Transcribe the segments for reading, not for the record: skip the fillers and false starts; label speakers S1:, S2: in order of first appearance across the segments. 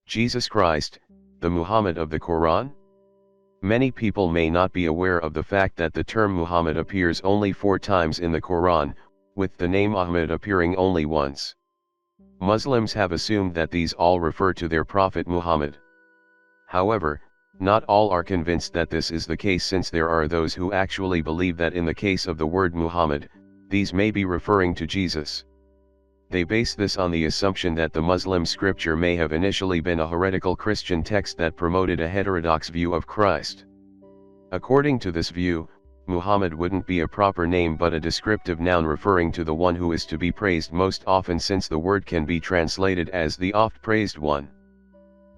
S1: Jesus Christ, the Muhammad of the Quran? Many people may not be aware of the fact that the term Muhammad appears only 4 times in the Quran, with the name Ahmed appearing only once. Muslims have assumed that these all refer to their prophet Muhammad. However, not all are convinced that this is the case, since there are those who actually believe that in the case of the word Muhammad, these may be referring to Jesus. They base this on the assumption that the Muslim scripture may have initially been a heretical Christian text that promoted a heterodox view of Christ. According to this view, Muhammad wouldn't be a proper name but a descriptive noun referring to the one who is to be praised most often, since the word can be translated as the oft-praised one.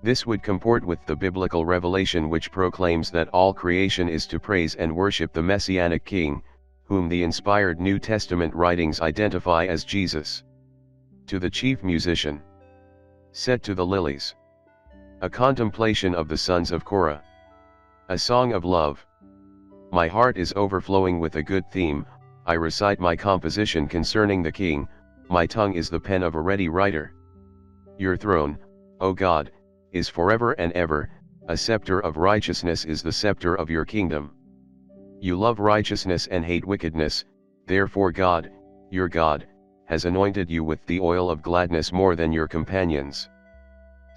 S1: This would comport with the biblical revelation, which proclaims that all creation is to praise and worship the Messianic King, whom the inspired New Testament writings identify as Jesus. To the chief musician. Set to the lilies. A contemplation of the sons of Korah. A song of love. My heart is overflowing with a good theme, I recite my composition concerning the King, my tongue is the pen of a ready writer. Your throne, O God, is forever and ever, a scepter of righteousness is the scepter of your kingdom. You love righteousness and hate wickedness, therefore God, your God, has anointed you with the oil of gladness more than your companions.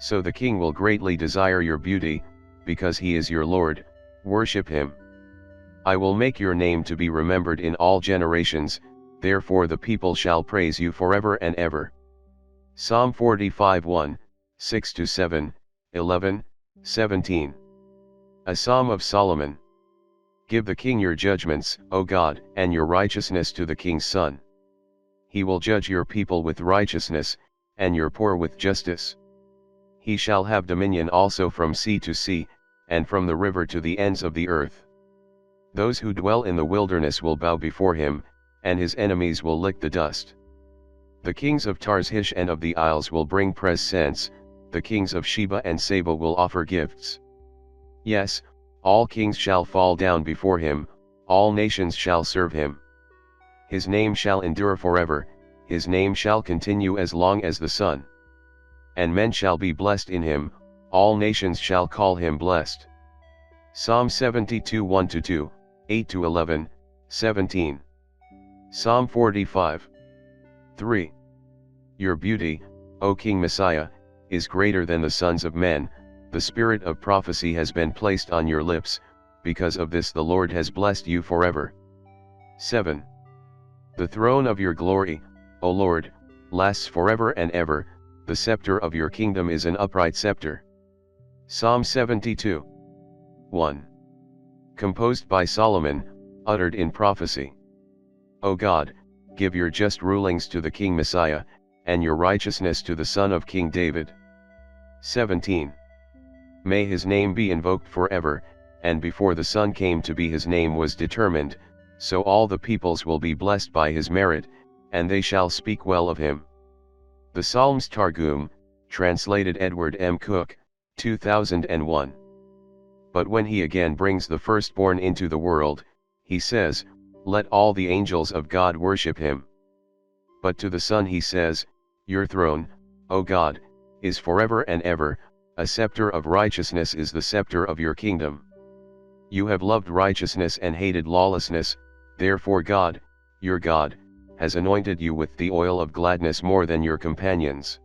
S1: So the king will greatly desire your beauty, because he is your Lord, worship him. I will make your name to be remembered in all generations, therefore the people shall praise you forever and ever. Psalm 45:1, 6-7, 11, 17. A Psalm of Solomon. Give the king your judgments, O God, and your righteousness to the king's son. He will judge your people with righteousness, and your poor with justice. He shall have dominion also from sea to sea, and from the river to the ends of the earth. Those who dwell in the wilderness will bow before him, and his enemies will lick the dust. The kings of Tarshish and of the isles will bring presents, the kings of Sheba and Saba will offer gifts. Yes, all kings shall fall down before him, all nations shall serve him. His name shall endure forever, his name shall continue as long as the sun. And men shall be blessed in him, all nations shall call him blessed. Psalm 72 1-2, 8-11, 17. Psalm 45. 3. Your beauty, O King Messiah, is greater than the sons of men, the spirit of prophecy has been placed on your lips, because of this the Lord has blessed you forever. 7. The throne of your glory, O Lord, lasts forever and ever, the scepter of your kingdom is an upright scepter. Psalm 72. 1. Composed by Solomon, uttered in prophecy. O God, give your just rulings to the King Messiah, and your righteousness to the son of King David. 17. May his name be invoked forever, and before the sun came to be his name was determined, so all the peoples will be blessed by his merit, and they shall speak well of him. The Psalms Targum, translated Edward M. Cook, 2001. But when he again brings the firstborn into the world, he says, let all the angels of God worship him. But to the Son he says, your throne, O God, is forever and ever, a scepter of righteousness is the scepter of your kingdom. You have loved righteousness and hated lawlessness, therefore God, your God, has anointed you with the oil of gladness more than your companions.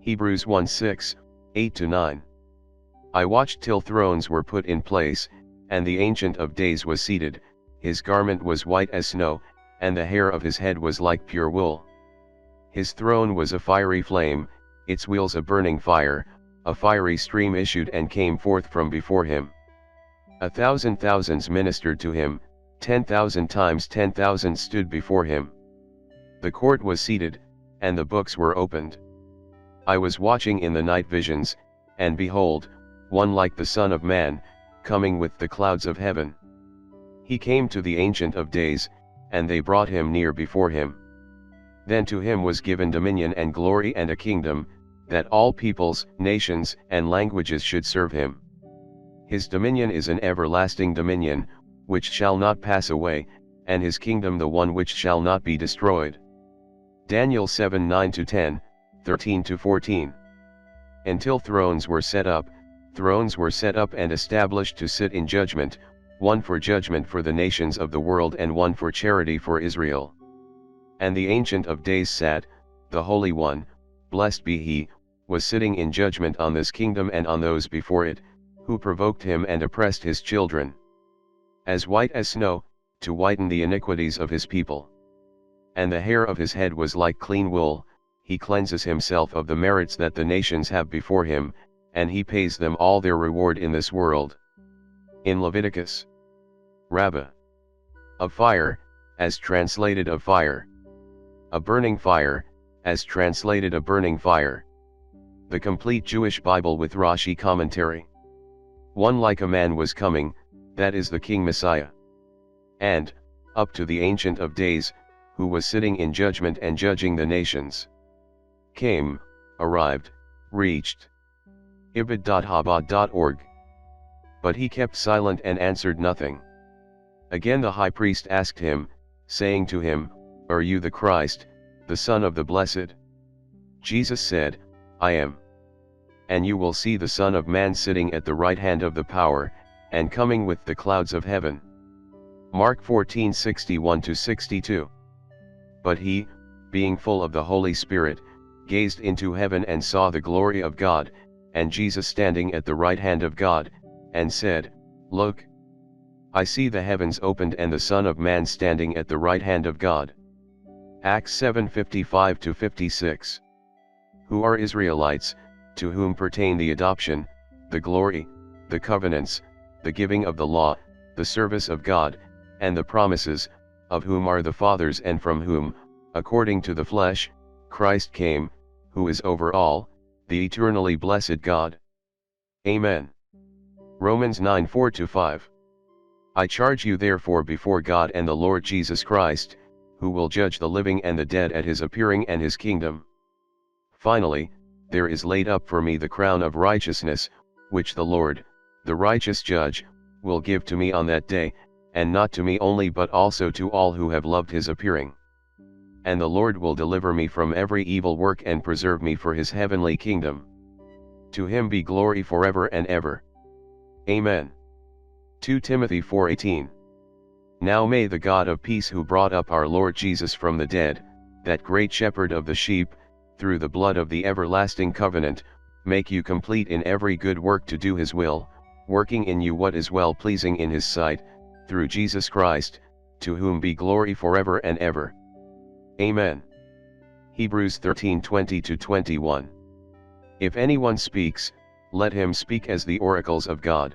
S1: Hebrews 1:6, 8-9. I watched till thrones were put in place, and the Ancient of Days was seated, his garment was white as snow, and the hair of his head was like pure wool. His throne was a fiery flame, its wheels a burning fire, a fiery stream issued and came forth from before him. 1,000 thousands ministered to him, 10,000 times 10,000 stood before him. The court was seated, and the books were opened. I was watching in the night visions, and behold, one like the Son of Man, coming with the clouds of heaven. He came to the Ancient of Days, and they brought him near before him. Then to him was given dominion and glory and a kingdom, that all peoples, nations, and languages should serve him. His dominion is an everlasting dominion, which shall not pass away, and his kingdom the one which shall not be destroyed. Daniel 7 9-10, 13-14. Until thrones were set up and established to sit in judgment, one for judgment for the nations of the world and one for charity for Israel. And the Ancient of Days sat, the Holy One, blessed be he, was sitting in judgment on this kingdom and on those before it, who provoked him and oppressed his children. As white as snow, to whiten the iniquities of his people. And the hair of his head was like clean wool, he cleanses himself of the merits that the nations have before him, and he pays them all their reward in this world. In Leviticus. Rabbah. Of fire, as translated of fire. A burning fire, as translated a burning fire. The complete Jewish Bible with Rashi commentary. One like a man was coming, that is the King Messiah. And, up to the Ancient of Days, who was sitting in judgment and judging the nations. Came, arrived, reached. ibid.habad.org. But he kept silent and answered nothing. Again the high priest asked him, saying to him, Are you the Christ, the Son of the Blessed? Jesus said, I am. And you will see the Son of Man sitting at the right hand of the power, and coming with the clouds of heaven. Mark 14:61-62. But he, being full of the Holy Spirit, gazed into heaven and saw the glory of God, and Jesus standing at the right hand of God, and said, Look! I see the heavens opened and the Son of Man standing at the right hand of God. Acts 7:55-56. Who are Israelites, to whom pertain the adoption, the glory, the covenants, the giving of the law, the service of God, and the promises, of whom are the fathers and from whom, according to the flesh, Christ came, who is over all, the eternally blessed God. Amen. Romans 9:4-5. I charge you therefore before God and the Lord Jesus Christ, who will judge the living and the dead at his appearing and his kingdom. Finally, there is laid up for me the crown of righteousness, which the Lord, the righteous judge, will give to me on that day, and not to me only but also to all who have loved his appearing. And the Lord will deliver me from every evil work and preserve me for his heavenly kingdom. To him be glory forever and ever. Amen. 2 Timothy 4:18. Now may the God of peace, who brought up our Lord Jesus from the dead, that great shepherd of the sheep, through the blood of the everlasting covenant, make you complete in every good work to do his will, working in you what is well pleasing in his sight, through Jesus Christ, to whom be glory forever and ever. Amen. Hebrews 13:20-21. If anyone speaks, let him speak as the oracles of God.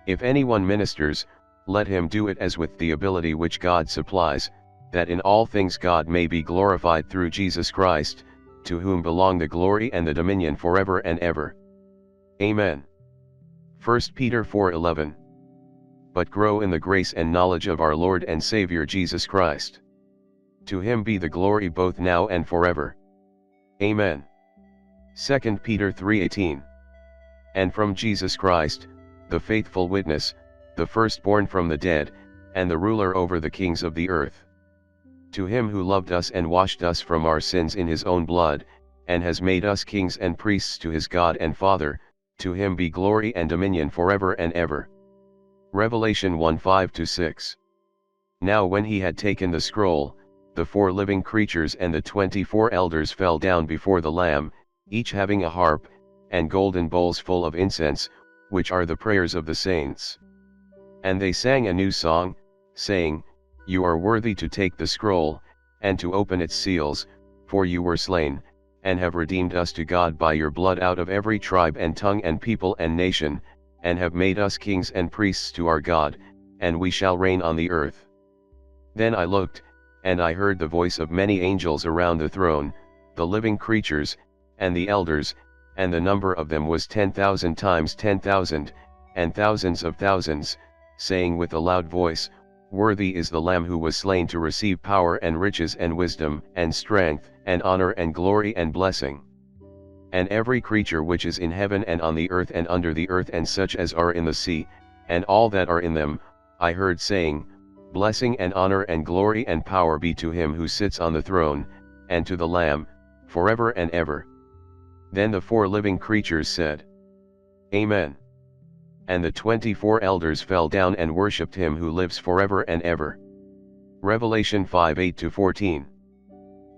S1: If anyone ministers, let him do it as with the ability which God supplies, that in all things God may be glorified through Jesus Christ, to whom belong the glory and the dominion forever and ever. Amen. 1 Peter 4:11. But grow in the grace and knowledge of our Lord and Savior Jesus Christ. To him be the glory both now and forever. Amen. 2 Peter 3:18. And from Jesus Christ, the faithful witness, the firstborn from the dead, and the ruler over the kings of the earth. To him who loved us and washed us from our sins in his own blood, and has made us kings and priests to his God and Father, to him be glory and dominion forever and ever. Revelation 1:5-6. Now when he had taken the scroll, the 4 living creatures and the 24 elders fell down before the Lamb, each having a harp, and golden bowls full of incense, which are the prayers of the saints. And they sang a new song, saying, You are worthy to take the scroll, and to open its seals, for you were slain, and have redeemed us to God by your blood out of every tribe and tongue and people and nation, and have made us kings and priests to our God, and we shall reign on the earth. Then I looked, and I heard the voice of many angels around the throne, the living creatures, and the elders, and the number of them was 10,000 times 10,000, and thousands of thousands, saying with a loud voice, Worthy is the Lamb who was slain to receive power and riches and wisdom and strength and honor and glory and blessing. And every creature which is in heaven and on the earth and under the earth and such as are in the sea, and all that are in them, I heard saying, Blessing and honor and glory and power be to him who sits on the throne, and to the Lamb, forever and ever. Then the 4 living creatures said, Amen. And the 24 elders fell down and worshipped him who lives forever and ever. Revelation 5:8-14.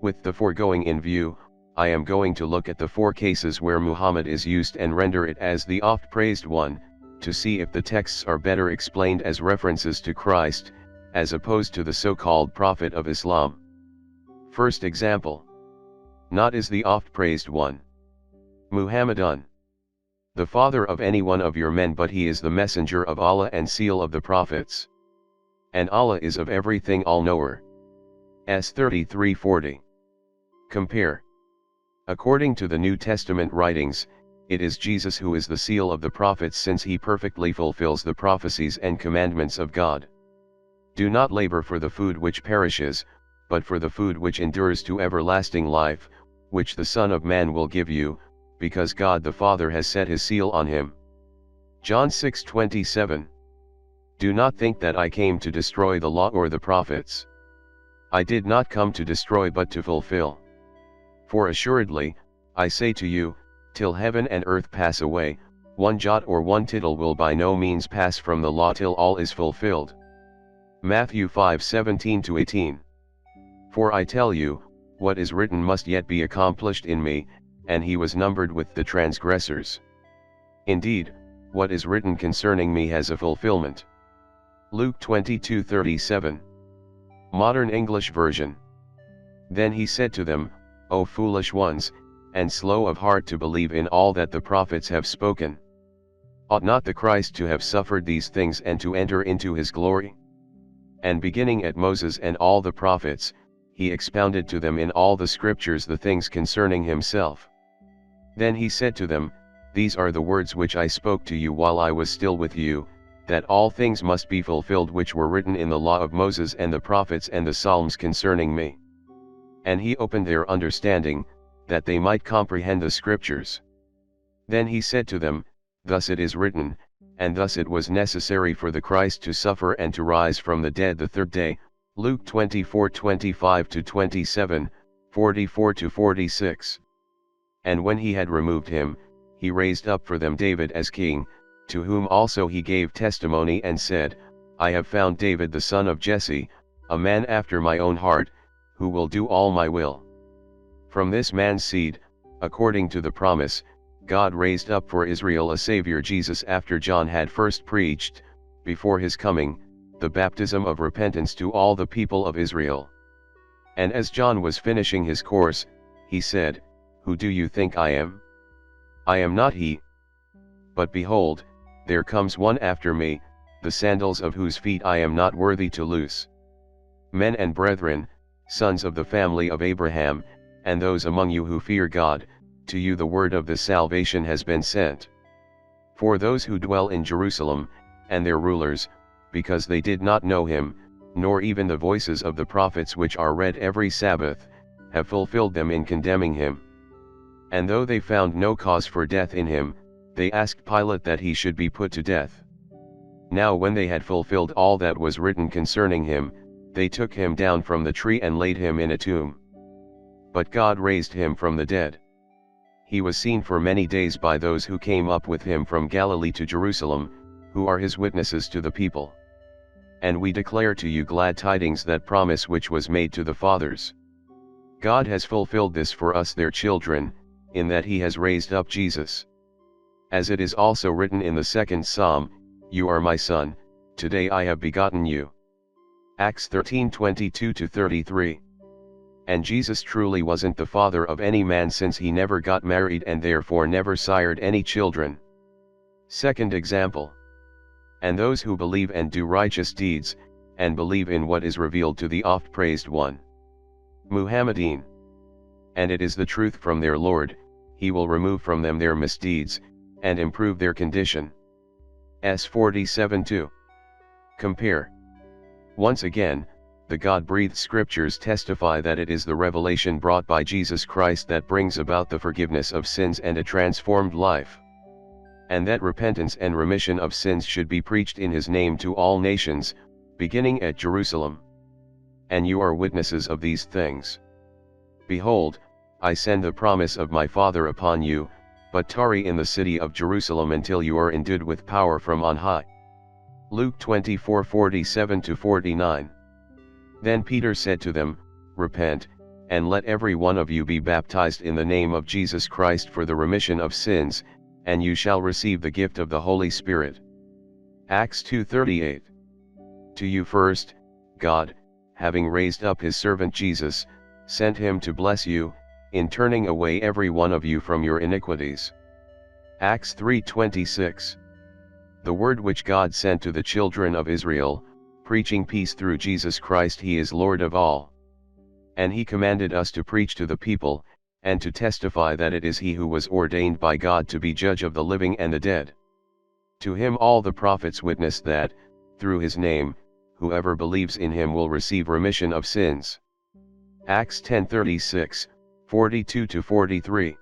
S1: With the foregoing in view, I am going to look at the 4 cases where Muhammad is used and render it as the oft-praised one, to see if the texts are better explained as references to Christ, as opposed to the so-called Prophet of Islam. First example. Not is the oft-praised one. Muhammadan. The father of any one of your men, but he is the messenger of Allah and seal of the prophets. And Allah is of everything all-knower. S 33:40. Compare. According to the New Testament writings, it is Jesus who is the seal of the prophets, since he perfectly fulfills the prophecies and commandments of God. Do not labor for the food which perishes, but for the food which endures to everlasting life, which the Son of Man will give you, because God the Father has set his seal on him. John 6:27. Do not think that I came to destroy the law or the prophets. I did not come to destroy but to fulfill. For assuredly, I say to you, till heaven and earth pass away, one jot or one tittle will by no means pass from the law till all is fulfilled. Matthew 5:17-18. For I tell you, what is written must yet be accomplished in me, and he was numbered with the transgressors. Indeed, what is written concerning me has a fulfillment. Luke 22:37. Modern English Version. Then he said to them, O foolish ones, and slow of heart to believe in all that the prophets have spoken. Ought not the Christ to have suffered these things and to enter into his glory? And beginning at Moses and all the prophets, he expounded to them in all the scriptures the things concerning himself. Then he said to them, These are the words which I spoke to you while I was still with you, that all things must be fulfilled which were written in the law of Moses and the prophets and the Psalms concerning me. And he opened their understanding, that they might comprehend the scriptures. Then he said to them, Thus it is written, and thus it was necessary for the Christ to suffer and to rise from the dead the 3rd day, Luke 24:25-27, 44-46. And when he had removed him, he raised up for them David as king, to whom also he gave testimony and said, I have found David the son of Jesse, a man after my own heart, who will do all my will. From this man's seed, according to the promise, God raised up for Israel a Savior, Jesus, after John had first preached, before his coming, the baptism of repentance to all the people of Israel. And as John was finishing his course, he said, Who do you think I am? I am not he. But behold, there comes one after me, the sandals of whose feet I am not worthy to loose. Men and brethren, sons of the family of Abraham, and those among you who fear God, to you the word of this salvation has been sent. For those who dwell in Jerusalem, and their rulers, because they did not know him, nor even the voices of the prophets which are read every Sabbath, have fulfilled them in condemning him. And though they found no cause for death in him, they asked Pilate that he should be put to death. Now when they had fulfilled all that was written concerning him, they took him down from the tree and laid him in a tomb. But God raised him from the dead. He was seen for many days by those who came up with him from Galilee to Jerusalem, who are his witnesses to the people. And we declare to you glad tidings, that promise which was made to the fathers. God has fulfilled this for us their children, in that he has raised up Jesus. As it is also written in the 2nd Psalm, You are my son, today I have begotten you. Acts 13:22-33. And Jesus truly wasn't the father of any man, since he never got married and therefore never sired any children. Second example. And those who believe and do righteous deeds, and believe in what is revealed to the oft-praised one. Muhammadan. And it is the truth from their Lord, he will remove from them their misdeeds, and improve their condition. S 47:2. Compare. Once again, the God-breathed scriptures testify that it is the revelation brought by Jesus Christ that brings about the forgiveness of sins and a transformed life. And that repentance and remission of sins should be preached in his name to all nations, beginning at Jerusalem. And you are witnesses of these things. Behold, I send the promise of my Father upon you, but tarry in the city of Jerusalem until you are endued with power from on high. Luke 24:47-49. Then Peter said to them, Repent, and let every one of you be baptized in the name of Jesus Christ for the remission of sins, and you shall receive the gift of the Holy Spirit. Acts 2:38. To you first, God, having raised up his servant Jesus, sent him to bless you, in turning away every one of you from your iniquities. Acts 3:26. The word which God sent to the children of Israel, preaching peace through Jesus Christ, he is Lord of all. And he commanded us to preach to the people, and to testify that it is he who was ordained by God to be judge of the living and the dead. To him all the prophets witness that, through his name, whoever believes in him will receive remission of sins. Acts 10:36, 42-43.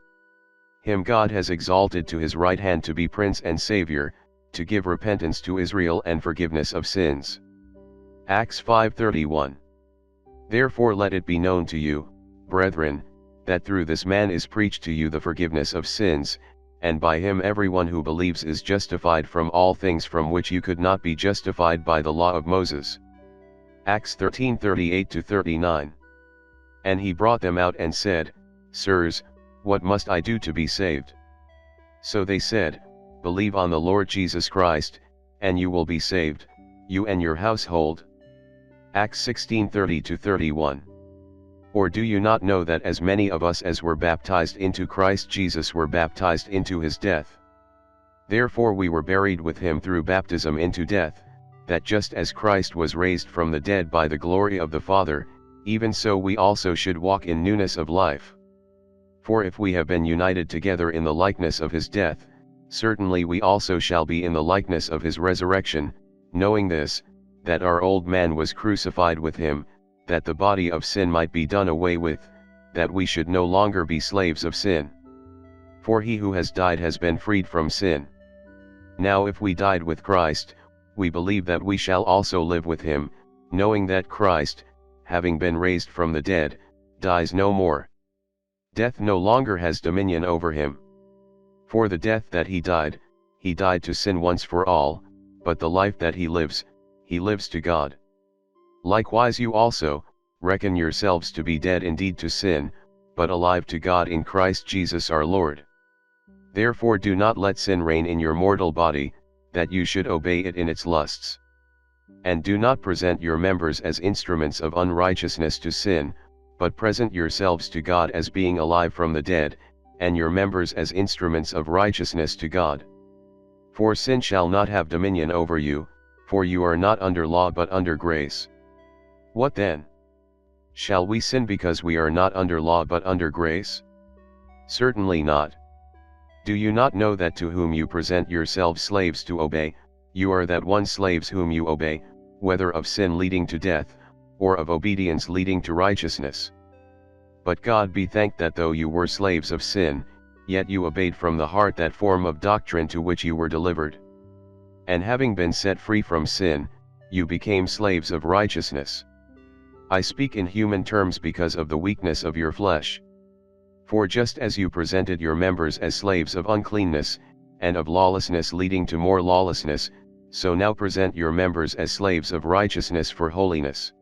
S1: Him God has exalted to his right hand to be Prince and Savior, to give repentance to Israel and forgiveness of sins. Acts 5:31. Therefore let it be known to you, brethren, that through this man is preached to you the forgiveness of sins, and by him everyone who believes is justified from all things from which you could not be justified by the law of Moses. Acts 13:38-39. And he brought them out and said, Sirs, what must I do to be saved? So they said, Believe on the Lord Jesus Christ, and you will be saved, you and your household. Acts 16:30-31. Or do you not know that as many of us as were baptized into Christ Jesus were baptized into his death? Therefore we were buried with him through baptism into death, that just as Christ was raised from the dead by the glory of the Father, even so we also should walk in newness of life. For if we have been united together in the likeness of his death, certainly we also shall be in the likeness of his resurrection, knowing this, that our old man was crucified with him, that the body of sin might be done away with, that we should no longer be slaves of sin. For he who has died has been freed from sin. Now if we died with Christ, we believe that we shall also live with him, knowing that Christ, having been raised from the dead, dies no more. Death no longer has dominion over him. For the death that he died to sin once for all, but the life that he lives to God. Likewise you also, reckon yourselves to be dead indeed to sin, but alive to God in Christ Jesus our Lord. Therefore do not let sin reign in your mortal body, that you should obey it in its lusts. And do not present your members as instruments of unrighteousness to sin, but present yourselves to God as being alive from the dead, and your members as instruments of righteousness to God. For sin shall not have dominion over you, for you are not under law but under grace. What then? Shall we sin because we are not under law but under grace? Certainly not. Do you not know that to whom you present yourselves slaves to obey, you are that one slaves whom you obey, whether of sin leading to death, or of obedience leading to righteousness? But God be thanked that though you were slaves of sin, yet you obeyed from the heart that form of doctrine to which you were delivered. And having been set free from sin, you became slaves of righteousness. I speak in human terms because of the weakness of your flesh. For just as you presented your members as slaves of uncleanness, and of lawlessness leading to more lawlessness, so now present your members as slaves of righteousness for holiness.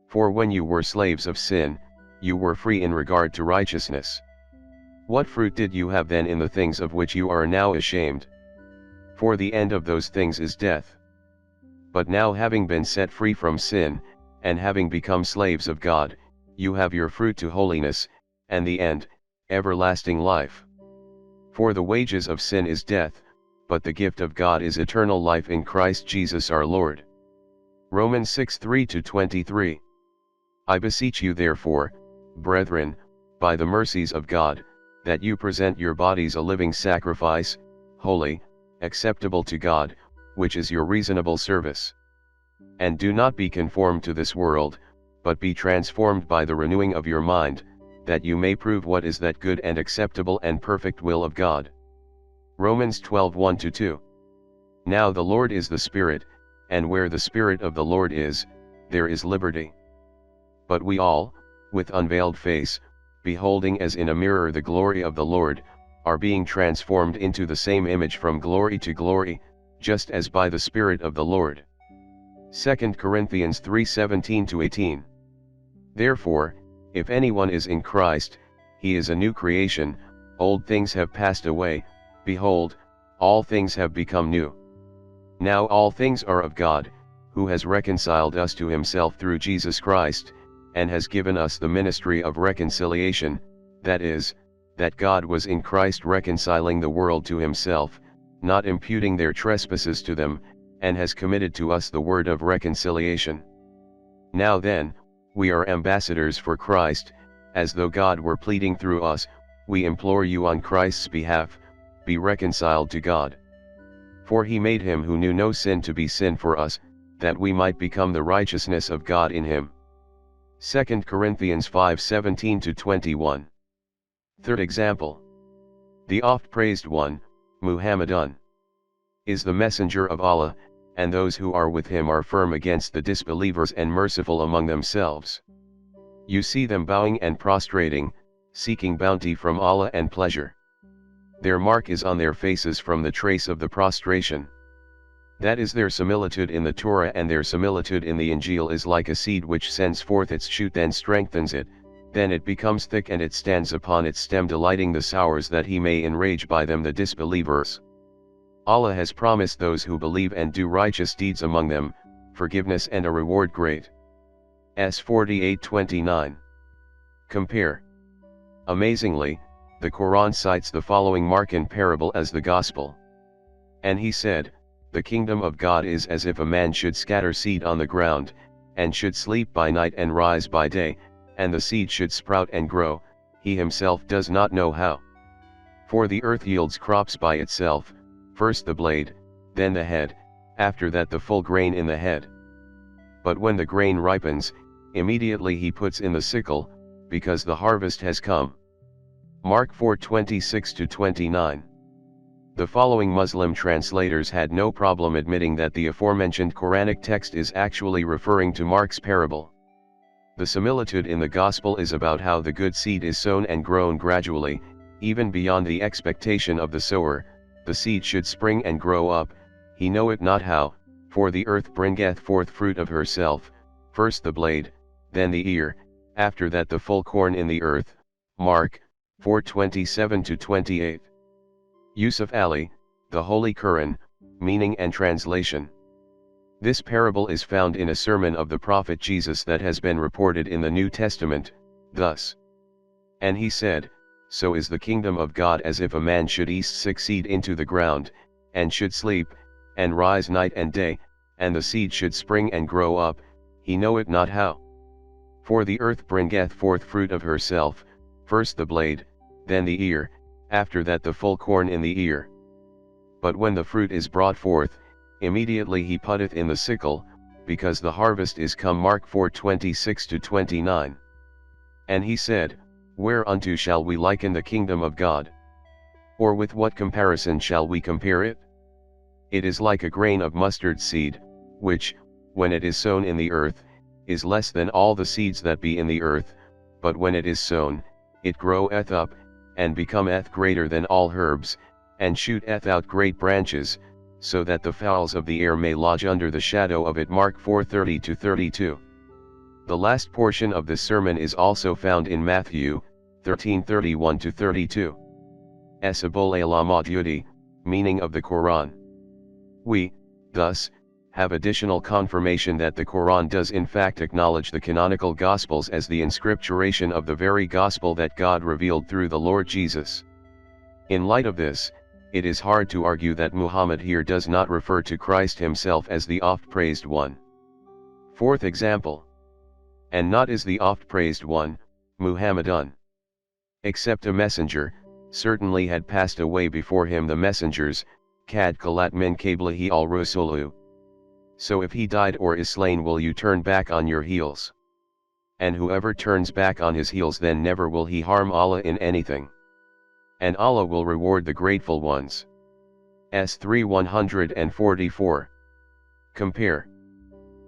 S1: For when you were slaves of sin, you were free in regard to righteousness. What fruit did you have then in the things of which you are now ashamed? For the end of those things is death. But now having been set free from sin, and having become slaves of God, you have your fruit to holiness, and the end, everlasting life. For the wages of sin is death, but the gift of God is eternal life in Christ Jesus our Lord. Romans 6:3-23. I beseech you therefore, brethren, by the mercies of God, that you present your bodies a living sacrifice, holy, acceptable to God, which is your reasonable service. And do not be conformed to this world, but be transformed by the renewing of your mind, that you may prove what is that good and acceptable and perfect will of God. Romans 12:1-2. Now the Lord is the Spirit, and where the Spirit of the Lord is, there is liberty. But we all, with unveiled face, beholding as in a mirror the glory of the Lord, are being transformed into the same image from glory to glory, just as by the Spirit of the Lord. 2 Corinthians 3:17-18. Therefore, if anyone is in Christ, he is a new creation, old things have passed away, behold, all things have become new. Now all things are of God, who has reconciled us to himself through Jesus Christ, and has given us the ministry of reconciliation, that is, that God was in Christ reconciling the world to himself, not imputing their trespasses to them, and has committed to us the word of reconciliation. Now then, we are ambassadors for Christ, as though God were pleading through us, we implore you on Christ's behalf, be reconciled to God. For he made him who knew no sin to be sin for us, that we might become the righteousness of God in him. 2 Corinthians 5:17-21. Third example. The oft-praised one, Muhammadan, is the messenger of Allah, and those who are with him are firm against the disbelievers and merciful among themselves. You see them bowing and prostrating, seeking bounty from Allah and pleasure. Their mark is on their faces from the trace of the prostration. That is their similitude in the Torah, and their similitude in the Injil is like a seed which sends forth its shoot then strengthens it, then it becomes thick and it stands upon its stem delighting the sowers that he may enrage by them the disbelievers. Allah has promised those who believe and do righteous deeds among them, forgiveness and a reward great. S 48:29. Compare. Amazingly, the Quran cites the following Markan parable as the gospel. And he said, the kingdom of God is as if a man should scatter seed on the ground, and should sleep by night and rise by day, and the seed should sprout and grow, he himself does not know how. For the earth yields crops by itself, first the blade, then the head, after that the full grain in the head. But when the grain ripens, immediately he puts in the sickle, because the harvest has come. Mark 4:26-29. The following Muslim translators had no problem admitting that the aforementioned Quranic text is actually referring to Mark's parable. The similitude in the Gospel is about how the good seed is sown and grown gradually, even beyond the expectation of the sower, the seed should spring and grow up, he knoweth not how, for the earth bringeth forth fruit of herself, first the blade, then the ear, after that the full corn in the earth. Mark 4:27-28. Yusuf Ali, The Holy Quran, Meaning and Translation. This parable is found in a sermon of the Prophet Jesus that has been reported in the New Testament, thus. And he said, so is the kingdom of God as if a man should sick seed into the ground, and should sleep, and rise night and day, and the seed should spring and grow up, he knoweth not how. For the earth bringeth forth fruit of herself, first the blade, then the ear, after that the full corn in the ear. But when the fruit is brought forth, immediately he putteth in the sickle, because the harvest is come. Mark 4:26-29. And he said, whereunto shall we liken the kingdom of God? Or with what comparison shall we compare it? It is like a grain of mustard seed, which, when it is sown in the earth, is less than all the seeds that be in the earth, but when it is sown, it groweth up, and becometh greater than all herbs, and shooteth out great branches, so that the fowls of the air may lodge under the shadow of it. Mark 4:30-32. The last portion of this sermon is also found in Matthew 13:31-32. Asabul Alamat, meaning of the Quran. We, thus, have additional confirmation that the Quran does in fact acknowledge the canonical Gospels as the inscripturation of the very Gospel that God revealed through the Lord Jesus. In light of this, it is hard to argue that Muhammad here does not refer to Christ himself as the oft-praised one. Fourth example. And not is the oft-praised one, Muhammadan. Except a messenger, certainly had passed away before him the messengers, kad kalat min qablihi al-rusulu. So if he died or is slain, will you turn back on your heels? And whoever turns back on his heels, then never will he harm Allah in anything. And Allah will reward the grateful ones. S 3:144. Compare.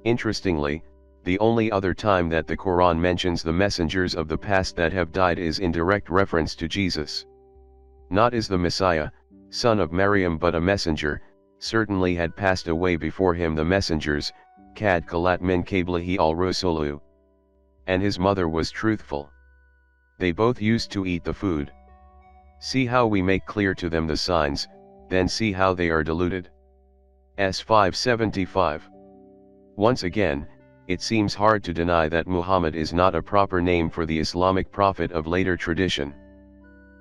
S1: Interestingly, The only other time that the Quran mentions the messengers of the past that have died is in direct reference to Jesus. Not as the Messiah, son of Maryam, but a messenger, certainly had passed away before him the messengers, kad kalat min qablihi al-rusulu. And his mother was truthful. They both used to eat the food. See how we make clear to them the signs, then see how they are deluded. S575. Once again, it seems hard to deny that Muhammad is not a proper name for the Islamic prophet of later tradition.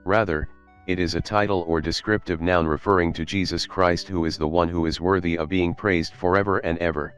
S1: Rather, it is a title or descriptive noun referring to Jesus Christ, who is the one who is worthy of being praised forever and ever.